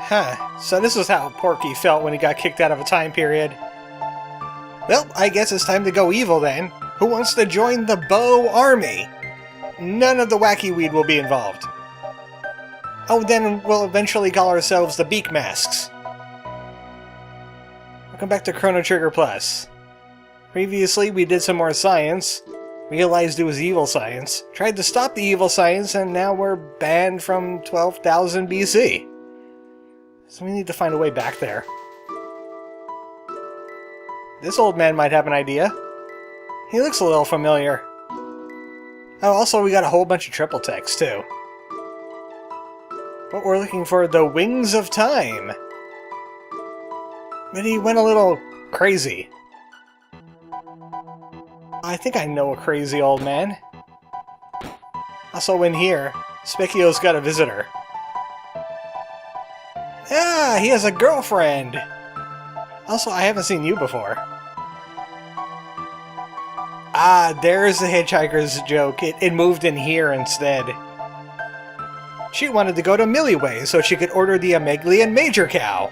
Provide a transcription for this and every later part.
Huh, so this is how Porky felt when he got kicked out of a time period. Well, I guess it's time to go evil then. Who wants to join the Bow Army? None of the wacky weed will be involved. Oh, then we'll eventually call ourselves the Beak Masks. Welcome back to Chrono Trigger Plus. Previously, we did some more science, realized it was evil science, tried to stop the evil science, and now we're banned from 12,000 BC. So we need to find a way back there. This old man might have an idea. He looks a little familiar. Oh, also we got a whole bunch of triple text, too. But we're looking for the Wings of Time. But he went a little crazy. I think I know a crazy old man. Also in here, Specchio's got a visitor. Ah, he has a girlfriend! Also, I haven't seen you before. Ah, there's the hitchhiker's joke. It moved in here instead. She wanted to go to Milliway so she could order the Ameglian Major Cow.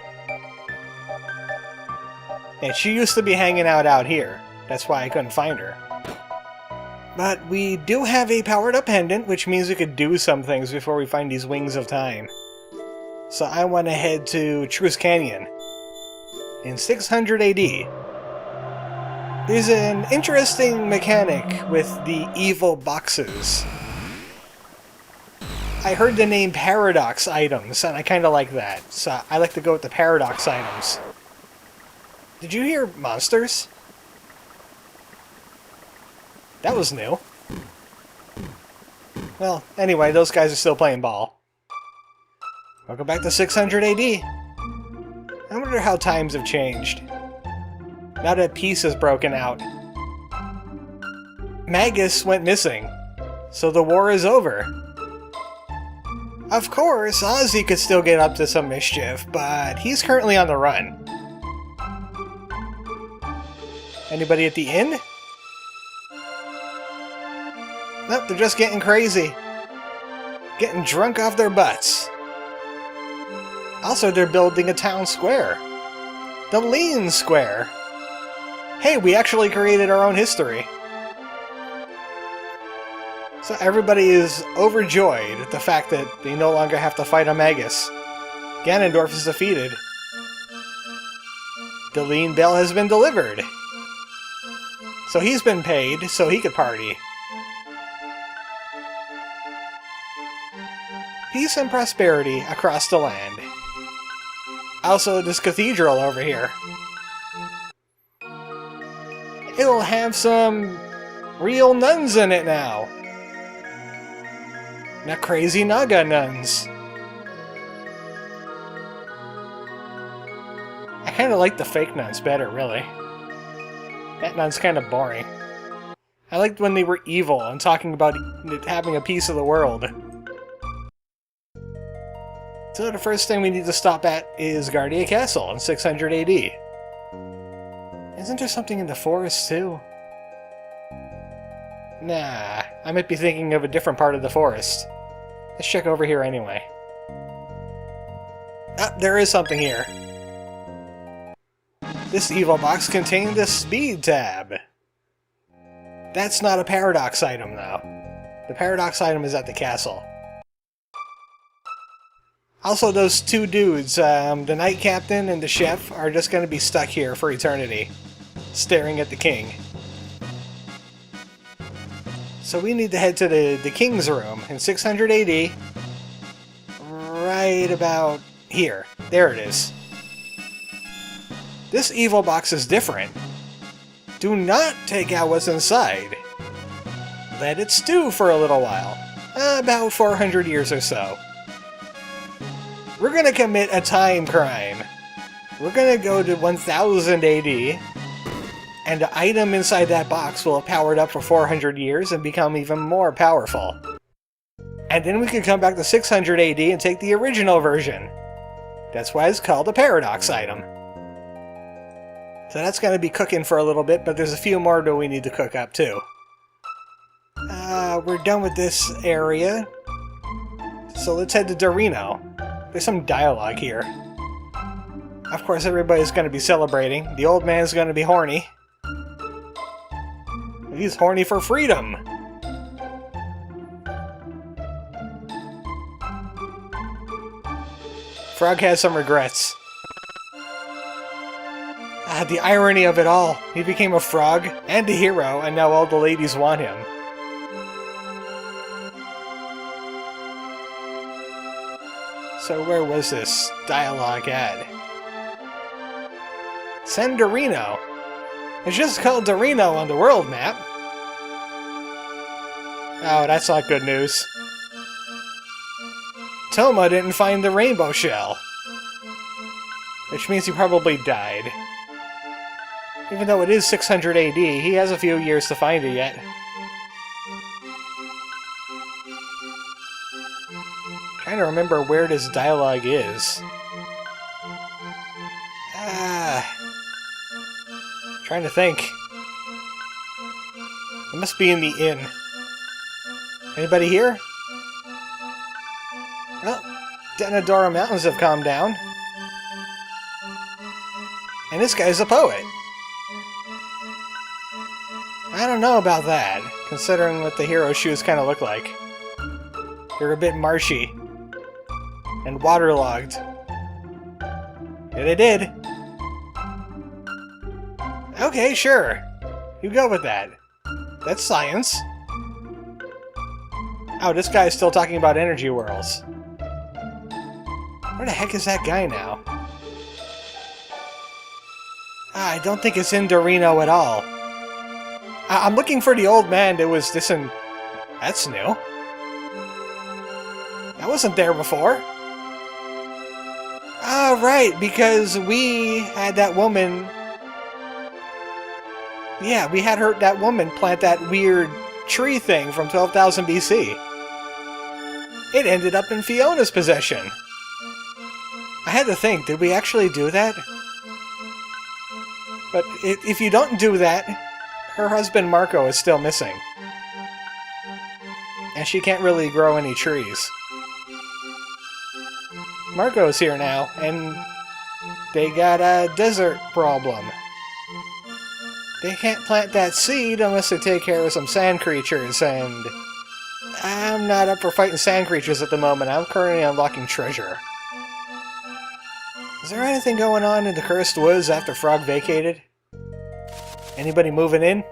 And she used to be hanging out here. That's why I couldn't find her. But we do have a powered-up pendant, which means we could do some things before we find these Wings of Time. So I want to head to Truce Canyon in 600 AD. There's an interesting mechanic with the evil boxes. I heard the name Paradox items, and I kind of like that. So I like to go with the Paradox items. Did you hear monsters? That was new. Well, anyway, those guys are still playing ball. Welcome back to 600 AD. I wonder how times have changed. Now that peace has broken out. Magus went missing, so the war is over. Of course, Ozzy could still get up to some mischief, but he's currently on the run. Anybody at the inn? Nope, they're just getting crazy. Getting drunk off their butts. Also, they're building a town square. The Lean Square. Hey, we actually created our own history. So everybody is overjoyed at the fact that they no longer have to fight a Magus. Ganondorf is defeated. The Lean Bell has been delivered. So he's been paid, so he could party. Peace and prosperity across the land. Also, this cathedral over here. It'll have some real nuns in it now. Not crazy Naga nuns. I kind of like the fake nuns better, really. That nun's kind of boring. I liked when they were evil and talking about having a piece of the world. So the first thing we need to stop at is Guardia Castle in 600 AD. Isn't there something in the forest too? Nah, I might be thinking of a different part of the forest. Let's check over here anyway. Ah, there is something here. This evil box contained a speed tab. That's not a paradox item though. The paradox item is at the castle. Also, those two dudes, the Knight Captain and the Chef, are just going to be stuck here for eternity, staring at the king. So we need to head to the king's room in 600 AD, right about here. There it is. This evil box is different. Do not take out what's inside. Let it stew for a little while, about 400 years or so. We're gonna commit a time crime. We're gonna go to 1000 AD, and the item inside that box will have powered up for 400 years and become even more powerful. And then we can come back to 600 AD and take the original version. That's why it's called a paradox item. So that's gonna be cooking for a little bit, but there's a few more that we need to cook up too. We're done with this area. So let's head to Dorino. There's some dialogue here. Of course, everybody's gonna be celebrating. The old man's gonna be horny. He's horny for freedom! Frog has some regrets. The irony of it all. He became a frog and a hero, and now all the ladies want him. So where was this dialogue at? Send Dorino. It's just called Dorino on the world map. Oh, that's not good news. Toma didn't find the rainbow shell. Which means he probably died. Even though it is 600 AD, he has a few years to find it yet. Trying to remember where this dialogue is. Trying to think. It must be in the inn. Anybody here? Well, Denadora Mountains have calmed down. And this guy's a poet. I don't know about that, considering what the hero shoes kind of look like. They're a bit marshy. And waterlogged. Yeah, they did. Okay, sure. You go with that. That's science. Oh, this guy's still talking about energy whirls. Where the heck is that guy now? I don't think it's in Dorino at all. I'm looking for the old man that was this in... That's new. That wasn't there before. Ah, right, because we had that woman... Yeah, we had that woman plant that weird tree thing from 12,000 BC. It ended up in Fiona's possession. I had to think, did we actually do that? But if you don't do that, her husband Marco is still missing. And she can't really grow any trees. Marco's here now, and they got a desert problem. They can't plant that seed unless they take care of some sand creatures, and I'm not up for fighting sand creatures at the moment. I'm currently unlocking treasure. Is there anything going on in the Cursed Woods after Frog vacated? Anybody moving in?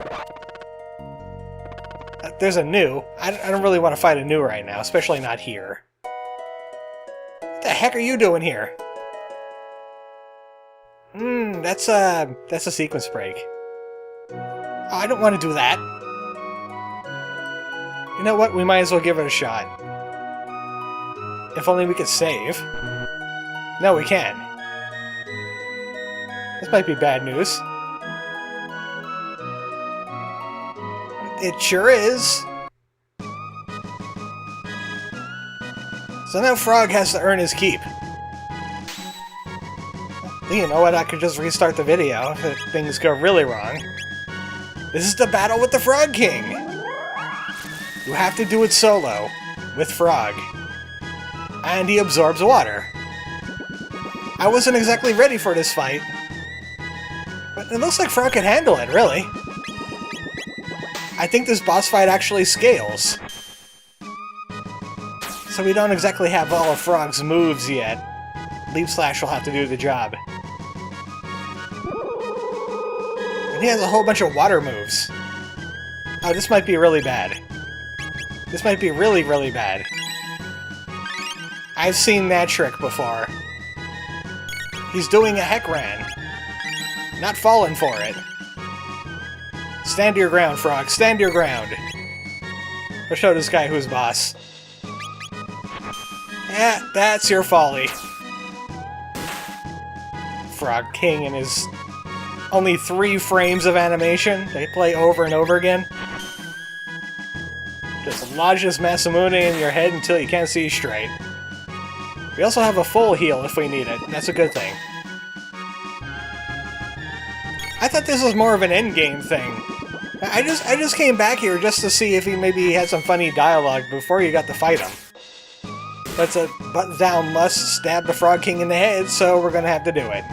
There's a new. I don't really want to fight a new right now, especially not here. What the heck are you doing here? That's a sequence break. Oh, I don't want to do that. You know what? We might as well give it a shot. If only we could save. No, we can't. This might be bad news. It sure is. So now Frog has to earn his keep. You know what? I could just restart the video if things go really wrong. This is the battle with the Frog King! You have to do it solo, with Frog. And he absorbs water. I wasn't exactly ready for this fight. But it looks like Frog can handle it, really. I think this boss fight actually scales. So we don't exactly have all of Frog's moves yet. Leap Slash will have to do the job. He has a whole bunch of water moves. Oh, this might be really bad. This might be really, really bad. I've seen that trick before. He's doing a Heckran. Not falling for it. Stand your ground, Frog. Stand your ground. I'll show this guy who's boss. Yeah, that's your folly. Frog King and his... only 3 frames of animation they play over and over again. Just lodge this Masamune in your head until you can't see straight. We also have a full heal if we need it. That's a good thing. I thought this was more of an endgame thing. I just came back here just to see if he maybe had some funny dialogue before you got to fight him. But thou must stab the Frog King in the head, so we're gonna have to do it.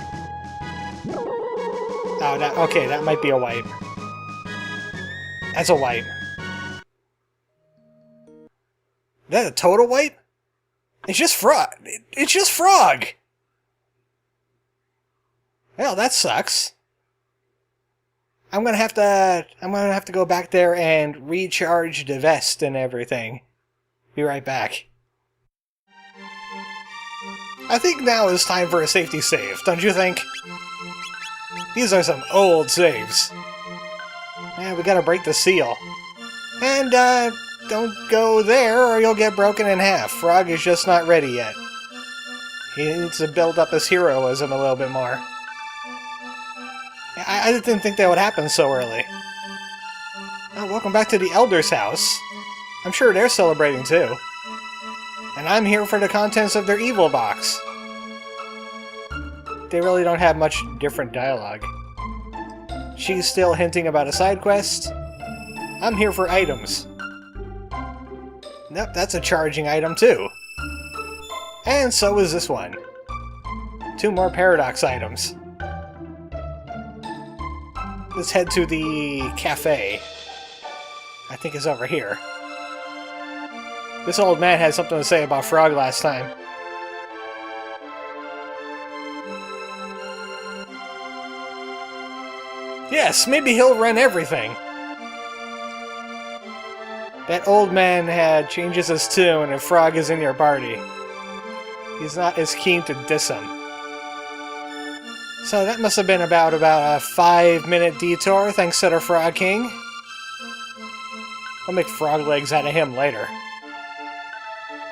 Oh, okay, that might be a wipe. That's a wipe. Is that a total wipe? It's just frog. It's just frog! Well, that sucks. I'm gonna have to go back there and recharge the vest and everything. Be right back. I think now is time for a safety save, don't you think? These are some old saves. Yeah, we gotta break the seal. And, don't go there or you'll get broken in half. Frog is just not ready yet. He needs to build up his heroism a little bit more. I didn't think that would happen so early. Oh, welcome back to the Elder's house. I'm sure they're celebrating too. And I'm here for the contents of their evil box. They really don't have much different dialogue. She's still hinting about a side quest. I'm here for items. Nope, that's a charging item too. And so is this one. 2 more paradox items. Let's head to the cafe. I think it's over here. This old man had something to say about Frog last time. Yes, maybe he'll run everything. That old man changes his tune if Frog is in your party. He's not as keen to diss him. So that must have been about a 5-minute detour thanks to the Frog King. I'll make frog legs out of him later.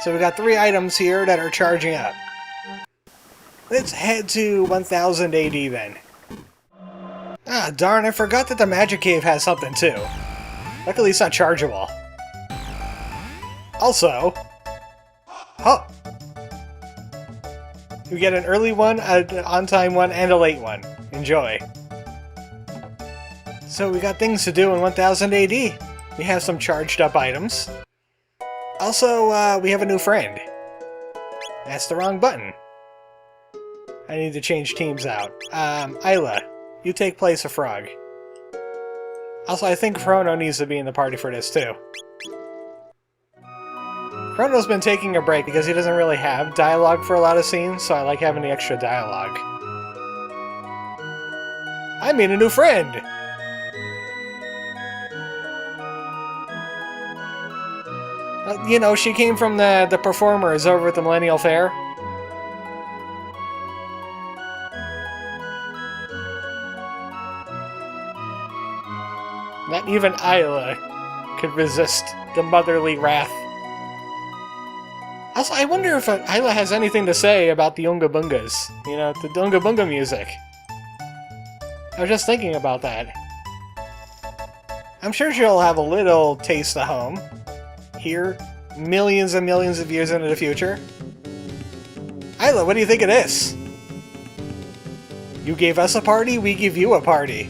So we got 3 items here that are charging up. Let's head to 1000 AD then. Ah, darn, I forgot that the Magic Cave has something too. Luckily it's not chargeable. Also... Oh! We get an early one, an on-time one, and a late one. Enjoy. So we got things to do in 1000 AD. We have some charged up items. Also, we have a new friend. That's the wrong button. I need to change teams out. Isla, you take place of Frog. Also, I think Chrono needs to be in the party for this too. Chrono's been taking a break because he doesn't really have dialogue for a lot of scenes, so I like having the extra dialogue. I made a new friend! You know, she came from the performers over at the Millennial Fair. Not even Isla could resist the motherly wrath. Also, I wonder if Isla has anything to say about the Unga Bungas. You know, the Unga Bunga music. I was just thinking about that. I'm sure she'll have a little taste of home. Here, millions and millions of years into the future. Isla, what do you think of this? You gave us a party, we give you a party.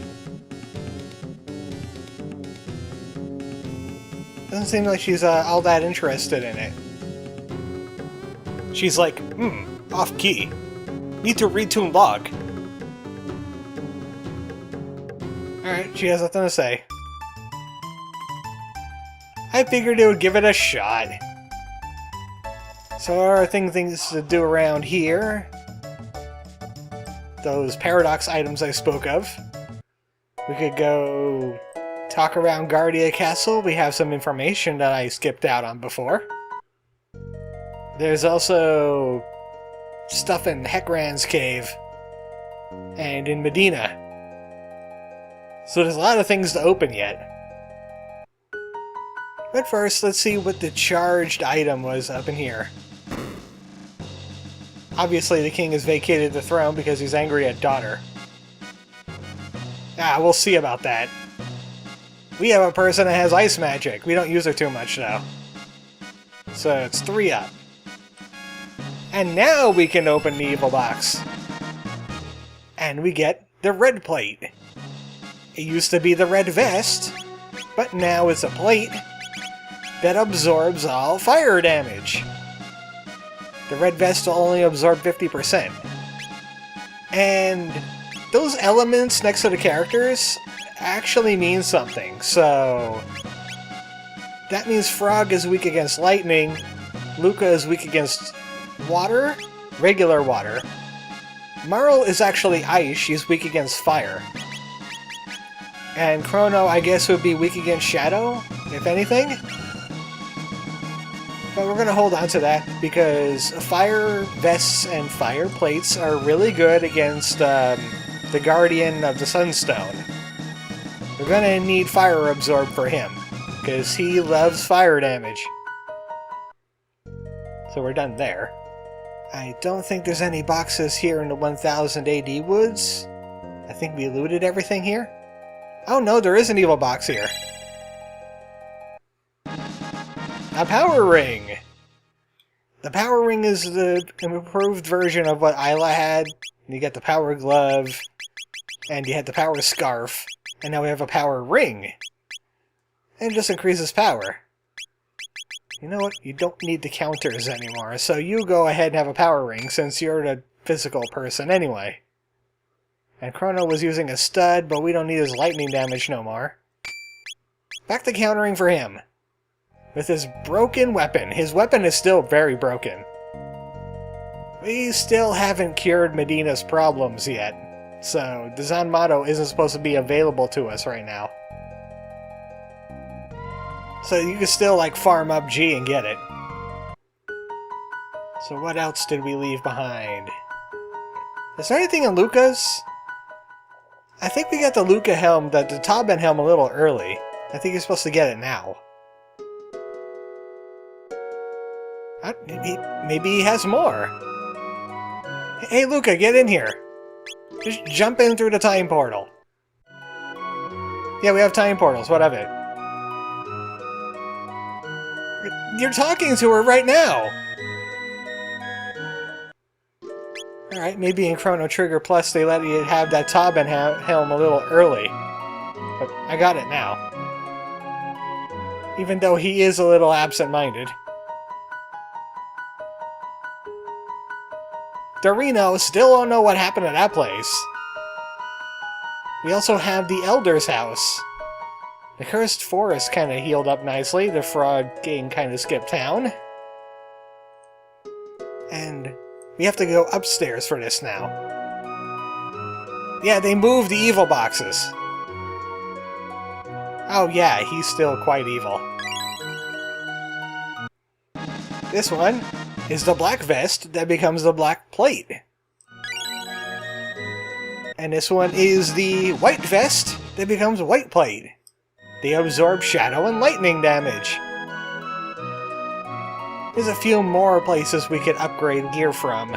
Doesn't seem like she's all that interested in it. She's like, off key. Need to retune log. Alright, she has nothing to say. I figured it would give it a shot. So there are things to do around here. Those paradox items I spoke of. We could go talk around Guardia Castle. We have some information that I skipped out on before. There's also stuff in Hekran's cave and in Medina. So there's a lot of things to open yet. But first, let's see what the charged item was up in here. Obviously, the king has vacated the throne because he's angry at daughter. Ah, we'll see about that. We have a person that has ice magic. We don't use her too much, though. So it's 3 up. And now we can open the evil box. And we get the red plate. It used to be the red vest, but now it's a plate that absorbs all fire damage. The red vest will only absorb 50%. And those elements next to the characters actually mean something. So that means Frog is weak against lightning, Luca is weak against water, regular water. Marl is actually ice, she's weak against fire. And Chrono, I guess, would be weak against shadow, if anything. But we're gonna hold on to that, because fire vests and fire plates are really good against the Guardian of the Sunstone. We're gonna need Fire Absorb for him, because he loves fire damage. So we're done there. I don't think there's any boxes here in the 1000 AD woods. I think we looted everything here. Oh no, there is an evil box here. A power ring! The power ring is the improved version of what Isla had. You get the power glove, and you had the power scarf, and now we have a power ring. And it just increases power. You know what? You don't need the counters anymore, so you go ahead and have a power ring since you're the physical person anyway. And Chrono was using a stud, but we don't need his lightning damage no more. Back to countering for him. With his broken weapon. His weapon is still very broken. We still haven't cured Medina's problems yet, so the Zanmato isn't supposed to be available to us right now. So you can still, like, farm up G and get it. So what else did we leave behind? Is there anything in Luca's? I think we got the Luca helm, the Tobin helm, a little early. I think you're supposed to get it now. Maybe he has more. Hey Luca, get in here. Just jump in through the time portal. Yeah, we have time portals, what of it? You're talking to her right now! Alright, maybe in Chrono Trigger Plus they let you have that Tobin helm a little early. But I got it now. Even though he is a little absent-minded. Dorino, still don't know what happened to that place. We also have the Elder's house. The Cursed Forest kind of healed up nicely. The Frog Gang kind of skipped town. And we have to go upstairs for this now. Yeah, they moved the evil boxes. Oh yeah, he's still quite evil. This one is the black vest that becomes the black plate. And this one is the white vest that becomes white plate. They absorb shadow and lightning damage. There's a few more places we could upgrade gear from.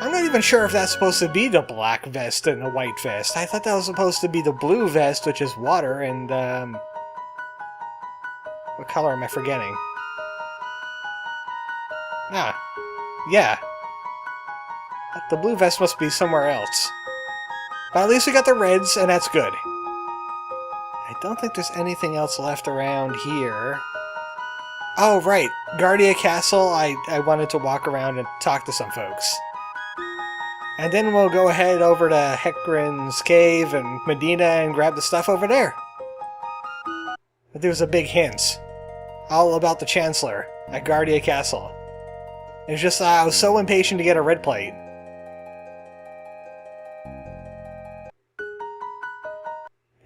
I'm not even sure if that's supposed to be the black vest and the white vest. I thought that was supposed to be the blue vest, which is water, and what color am I forgetting? Ah, yeah. The blue vest must be somewhere else. But at least we got the reds, and that's good. I don't think there's anything else left around here. Oh, right. Guardia Castle, I wanted to walk around and talk to some folks. And then we'll go ahead over to Hecarim's cave and Medina and grab the stuff over there. But there's a big hint. All about the Chancellor at Guardia Castle. It's just I was so impatient to get a red plate.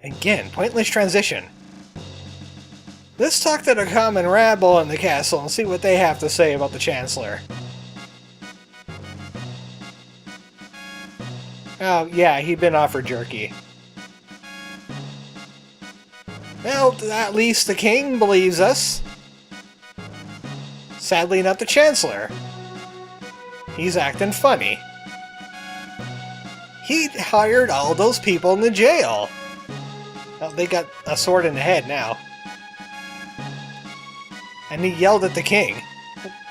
Again, pointless transition. Let's talk to the common rabble in the castle and see what they have to say about the Chancellor. Oh, yeah, he'd been offered jerky. Well, at least the king believes us. Sadly, not the Chancellor. He's acting funny. He hired all those people in the jail. Well, they got a sword in the head now. And he yelled at the king.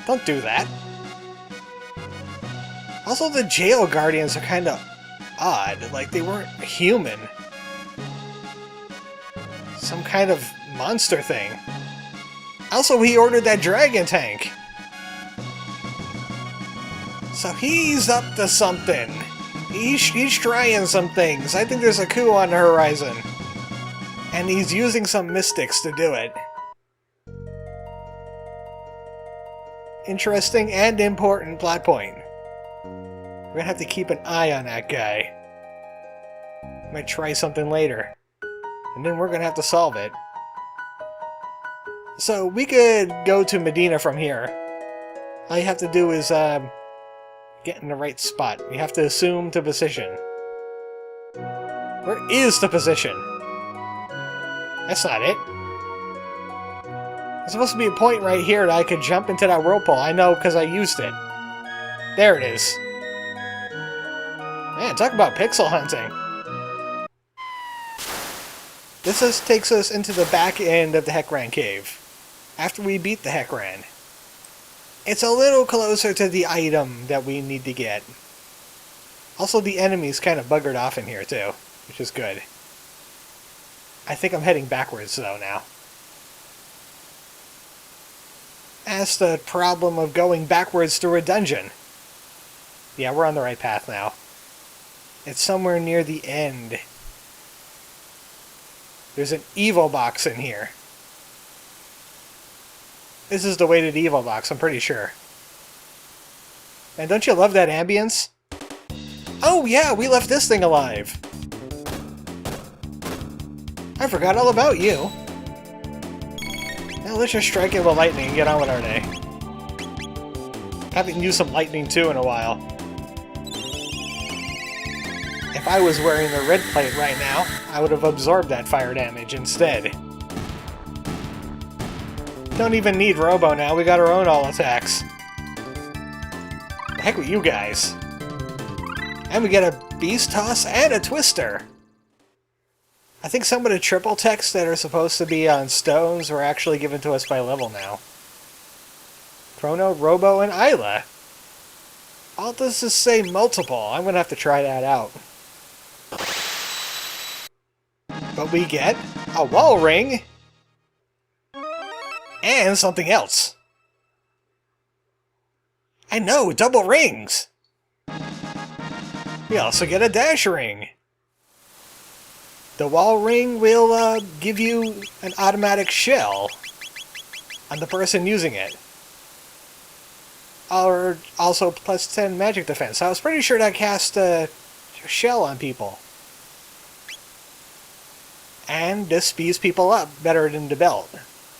Don't do that. Also, the jail guardians are kind of odd. Like, they weren't human. Some kind of monster thing. Also, he ordered that dragon tank. So he's up to something. He's trying some things. I think there's a coup on the horizon. And he's using some mystics to do it. Interesting and important plot point. We're gonna have to keep an eye on that guy. Might try something later. And then we're gonna have to solve it. So we could go to Medina from here. All you have to do is get in the right spot. You have to assume the position. Where is the position? That's not it. There's supposed to be a point right here that I could jump into that whirlpool. I know because I used it. There it is. Man, talk about pixel hunting. This takes us into the back end of the Heckran Cave. After we beat the Heckran. It's a little closer to the item that we need to get. Also, the enemy's kind of buggered off in here too, which is good. I think I'm heading backwards though now. That's the problem of going backwards through a dungeon. Yeah, we're on the right path now. It's somewhere near the end. There's an evil box in here. This is the way to the evil box, I'm pretty sure. And don't you love that ambience? Oh yeah, we left this thing alive! I forgot all about you. Now let's just strike it with lightning and get on with our day. Haven't used some lightning too in a while. If I was wearing the red plate right now, I would have absorbed that fire damage instead. Don't even need Robo now, we got our own all attacks. The heck with you guys. And we get a Beast Toss and a Twister. I think some of the triple texts that are supposed to be on stones were actually given to us by level now. Chrono, Robo, and Isla. All this is say multiple. I'm gonna have to try that out. But we get a wall ring and something else. I know, double rings! We also get a dash ring. The wall ring will give you an automatic shell on the person using it. Or also plus 10 magic defense. I was pretty sure that cast a shell on people. And this speeds people up better than the belt.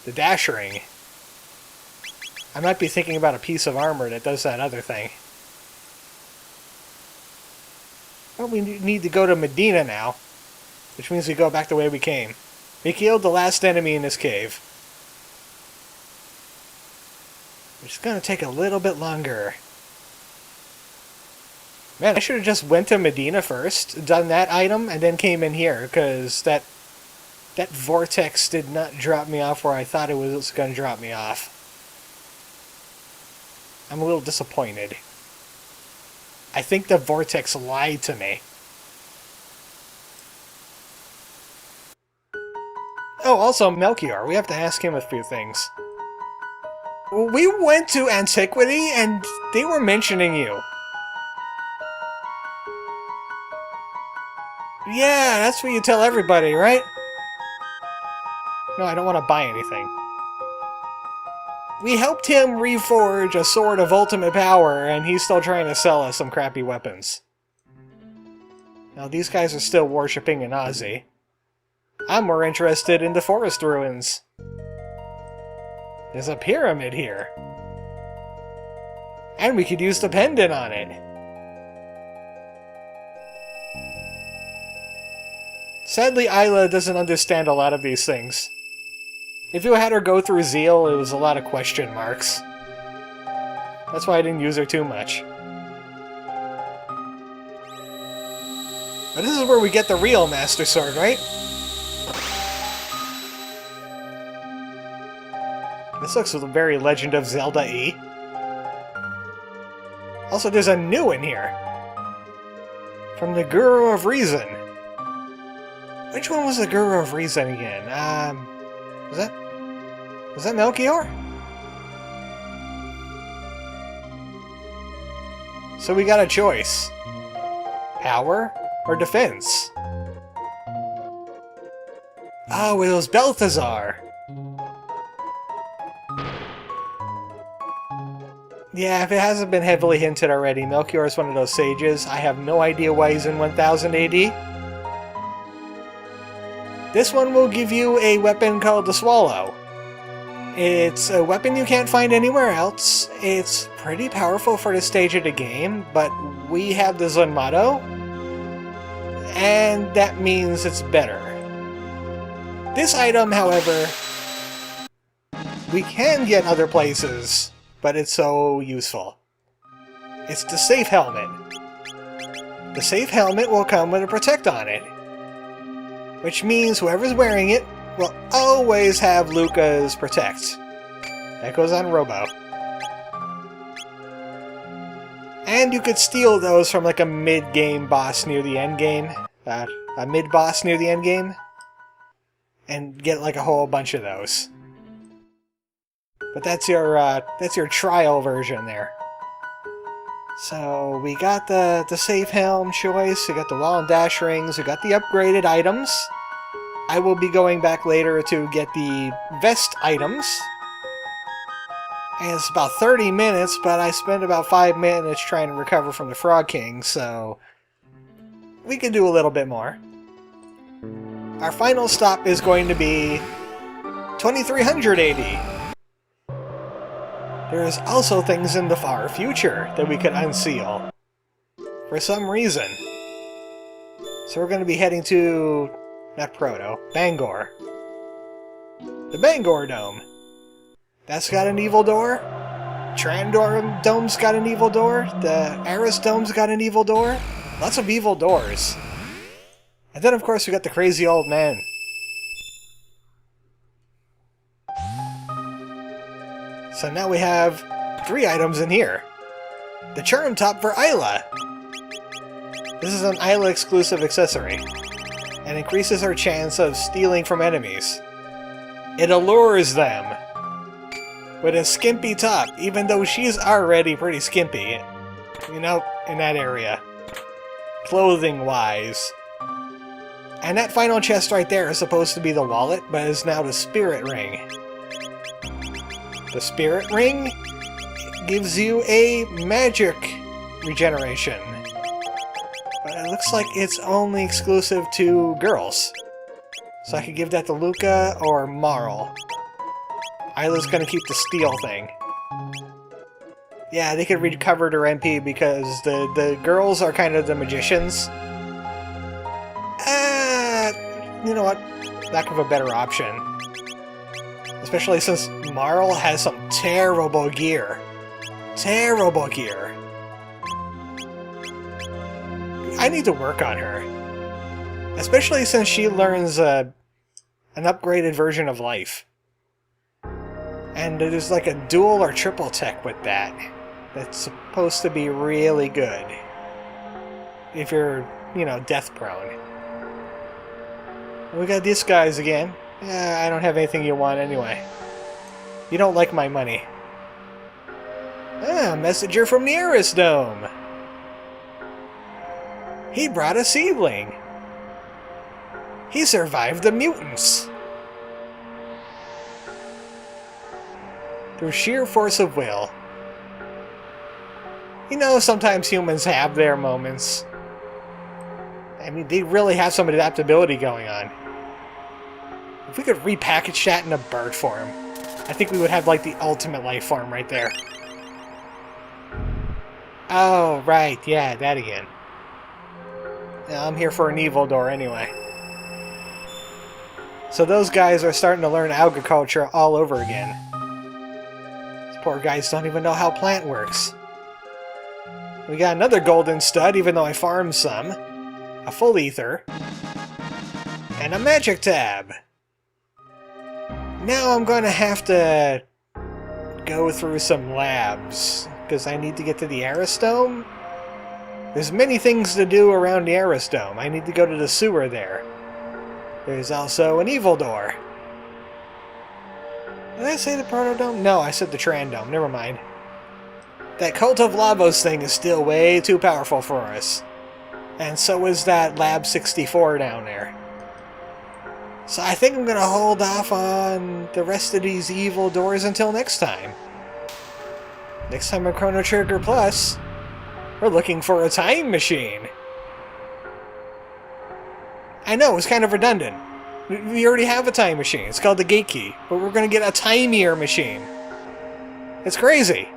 The dash ring. I might be thinking about a piece of armor that does that other thing. Well, we need to go to Medina now. Which means we go back the way we came. We killed the last enemy in this cave. Which is going to take a little bit longer. Man, I should have just went to Medina first, done that item, and then came in here, because that vortex did not drop me off where I thought it was going to drop me off. I'm a little disappointed. I think the vortex lied to me. Oh, also Melchior. We have to ask him a few things. We went to Antiquity, and they were mentioning you. Yeah, that's what you tell everybody, right? No, I don't want to buy anything. We helped him reforge a sword of ultimate power, and he's still trying to sell us some crappy weapons. Now, these guys are still worshipping an Ozzy. I'm more interested in the forest ruins. There's a pyramid here. And we could use the pendant on it. Sadly, Isla doesn't understand a lot of these things. If you had her go through Zeal, it was a lot of question marks. That's why I didn't use her too much. But this is where we get the real Master Sword, right? This looks very Legend of Zelda-y. Also, there's a new one here. From the Guru of Reason. Which one was the Guru of Reason again? Was that Melchior? So we got a choice. Power or defense? Oh, it was Balthazar! Yeah, if it hasn't been heavily hinted already, Melchior is one of those sages. I have no idea why he's in 1000 AD. This one will give you a weapon called the Swallow. It's a weapon you can't find anywhere else. It's pretty powerful for this stage of the game, but we have the Zanmato, and that means it's better. This item, however, we can get other places, but it's so useful. It's the Safe Helmet. The Safe Helmet will come with a Protect on it, which means whoever's wearing it will always have Luca's Protect. That goes on Robo. And you could steal those from like a mid-game boss near the end game. A mid-boss near the end game. And get like a whole bunch of those. But that's your trial version there. So we got the Safe Helm choice, we got the Wall and Dash Rings, we got the upgraded items. I will be going back later to get the vest items. And it's about 30 minutes, but I spent about 5 minutes trying to recover from the Frog King, so we can do a little bit more. Our final stop is going to be 2300 AD. There is also things in the far future that we could unseal. For some reason. So we're going to be heading to... not Proto, Bangor. The Bangor Dome. That's got an evil door. Trandor Dome's got an evil door. The Aris Dome's got an evil door. Lots of evil doors. And then, of course, we got the crazy old man. So now we have 3 items in here. The Charm Top for Isla. This is an Isla exclusive accessory, and increases her chance of stealing from enemies. It allures them with a skimpy top, even though she's already pretty skimpy, you know, in that area, clothing-wise. And that final chest right there is supposed to be the wallet, but is now the Spirit Ring. The Spirit Ring gives you a magic regeneration. But it looks like it's only exclusive to girls. So I could give that to Luca or Marl. Isla's gonna keep the steel thing. Yeah, they could recover their MP because the girls are kind of the magicians. You know what? Lack of a better option. Especially since Marl has some terrible gear. Terrible gear. I need to work on her. Especially since she learns an upgraded version of life. And there's like a dual or triple tech with that. That's supposed to be really good. If you're, you know, death prone. We got these guys again. Yeah, I don't have anything you want anyway. You don't like my money. Ah, messenger from the Aris Dome. He brought a seedling. He survived the mutants. Through sheer force of will. You know, sometimes humans have their moments. I mean, they really have some adaptability going on. If we could repackage that in a bird form, I think we would have, like, the ultimate life form right there. Oh, right, yeah, that again. Yeah, I'm here for an evil door anyway. So those guys are starting to learn agriculture all over again. These poor guys don't even know how plant works. We got another golden stud, even though I farmed some. A full ether. And a magic tab. Now I'm going to have to go through some labs, because I need to get to the Aris Dome. There's many things to do around the Aris Dome. I need to go to the sewer there. There's also an evil door. Did I say the Proto Dome? No, I said the Tran Dome. Never mind. That Cult of Lavos thing is still way too powerful for us. And so is that Lab 64 down there. So I think I'm going to hold off on the rest of these evil doors until next time. Next time on Chrono Trigger Plus, we're looking for a time machine. I know, it's kind of redundant. We already have a time machine. It's called the Gate Key. But we're going to get a timier machine. It's crazy.